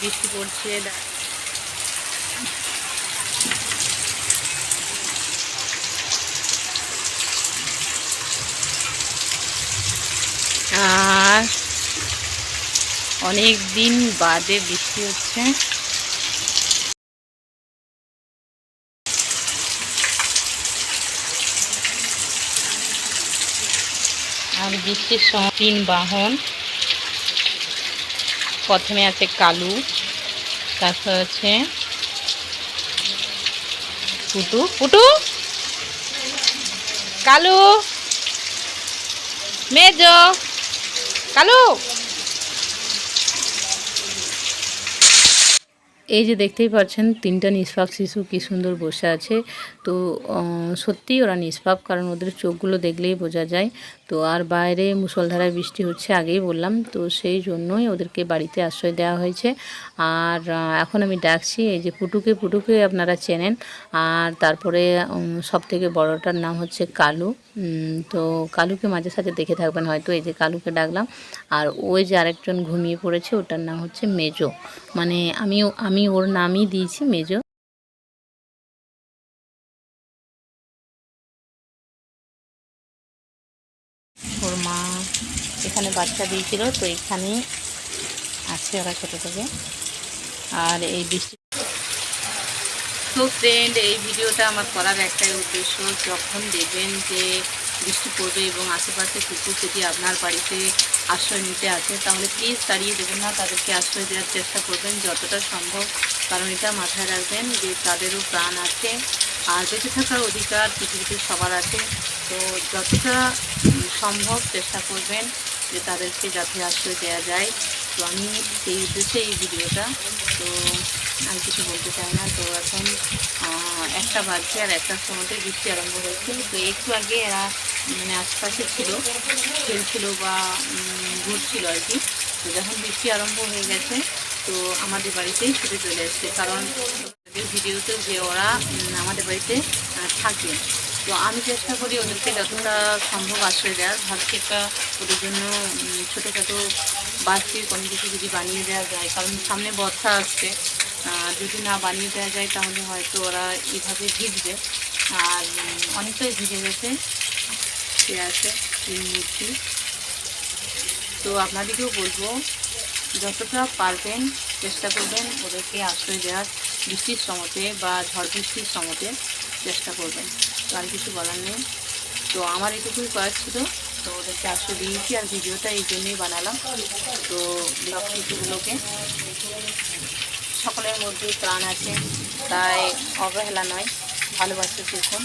বৃষ্টি পড়ছে। আর অনেক দিন বাদে বৃষ্টি হচ্ছে। আর বৃষ্টির সময় 3 বাহন, প্রথমে আছে কালু, তারপর হচ্ছে পুটু, পুটু, কালু, মেজো, কালু। এই যে দেখতেই পাচ্ছেন 3টা নিষ্পাপ শিশু কি সুন্দর বসে আছে। তো সত্যিই ওরা নিষ্পাপ, কারণ ওদের চোখগুলো দেখলেই বোঝা যায়। তো আর বাইরে মুষলধারায় বৃষ্টি হচ্ছে, আগেই বললাম, তো সেই জন্যই ওদেরকে বাড়িতে আশ্রয় দেওয়া হয়েছে। আর এখন আমি ডাকছি এই যে পুটুকে, পুটুকে আপনারা চেনেন। আর তারপরে সবথেকে বড়টার নাম হচ্ছে কালু। তো কালুকে মাঝে সাঝে দেখে থাকবেন হয়তো, এই যে কালুকে ডাকলাম। আর ওই যে আরেকজন ঘুমিয়ে পড়েছে, ওটার নাম হচ্ছে মেজো, মানে আমি ওর নামই দিয়েছি মেজো। ওর মা এখানে বাচ্চা দিয়েছিল, তো এখানে আছে ওরা ছোটো থেকে। আর এই বৃষ্টি, তো ফ্রেন্ড, এই ভিডিওটা আমার করার একটাই উদ্দেশ্য, যখন দেখবেন যে বৃষ্টি পড়বে এবং আশেপাশে কুকুর যদি আপনার বাড়িতে আশ্রয় নিতে আসে, তাহলে প্লিজ তাড়িয়ে দেবেন না, তাদেরকে আশ্রয় দেওয়ার চেষ্টা করবেন যতটা সম্ভব। কারণ এটা মাথায় রাখবেন যে তাদেরও প্রাণ আছে, আর বেঁচে থাকার অধিকার পৃথিবীতে সবার আছে। তো যতটা সম্ভব চেষ্টা করবেন যে তাদেরকে যাতে আশ্রয় দেওয়া যায়। তো আমি সেই উদ্দেশ্যে এই ভিডিওটা। তো আমি কিছু বলতে চাই না। তো এখন 1টা বাজছে, আর 1টার সময়তে বৃষ্টি আরম্ভ হয়েছে। তো একটু আগে এরা মানে আশপাশে ছিল, খেলছিল বা ঘুরছিল আর কি। তো যখন বৃষ্টি আরম্ভ হয়ে গেছে, তো আমাদের বাড়িতেই ছুটে চলে এসছে, কারণ ভিডিওতে যে ওরা আমাদের বাড়িতে থাকে। তো আমি চেষ্টা করি ওদেরকে যতটা সম্ভব আশ্রয় দেওয়ার। ভাবছি একটা ওদের জন্য ছোটোখাটো বাস্তির কোনো কিছু যদি বানিয়ে দেওয়া যায়, কারণ সামনে বর্ষা আসছে। যদি না বানিয়ে দেওয়া যায় তাহলে হয়তো ওরা এইভাবে ভিজবে। আর অনেকটাই ভিজে গেছে, সে আছে মূর্তি। তো আপনাদেরকেও বলবো যতটা পারবেন চেষ্টা করবেন ওদেরকে আশ্রয় দেওয়ার, বৃষ্টির সময়তে বা ঝড় বৃষ্টির সময়তে চেষ্টা করবেন। তো আর কিছু বলার নেই। তো আমার এটুকুই করার ছিল। তো ওদেরকে আশ্রয় দিয়েছি, আর ভিডিওটা এই জন্যই বানালাম। তো ব্লগ শিশুগুলোকে, সকলের মধ্যেই প্রাণ আছে, তাই অবহেলা নয়, ভালোবাসতে শিখুন।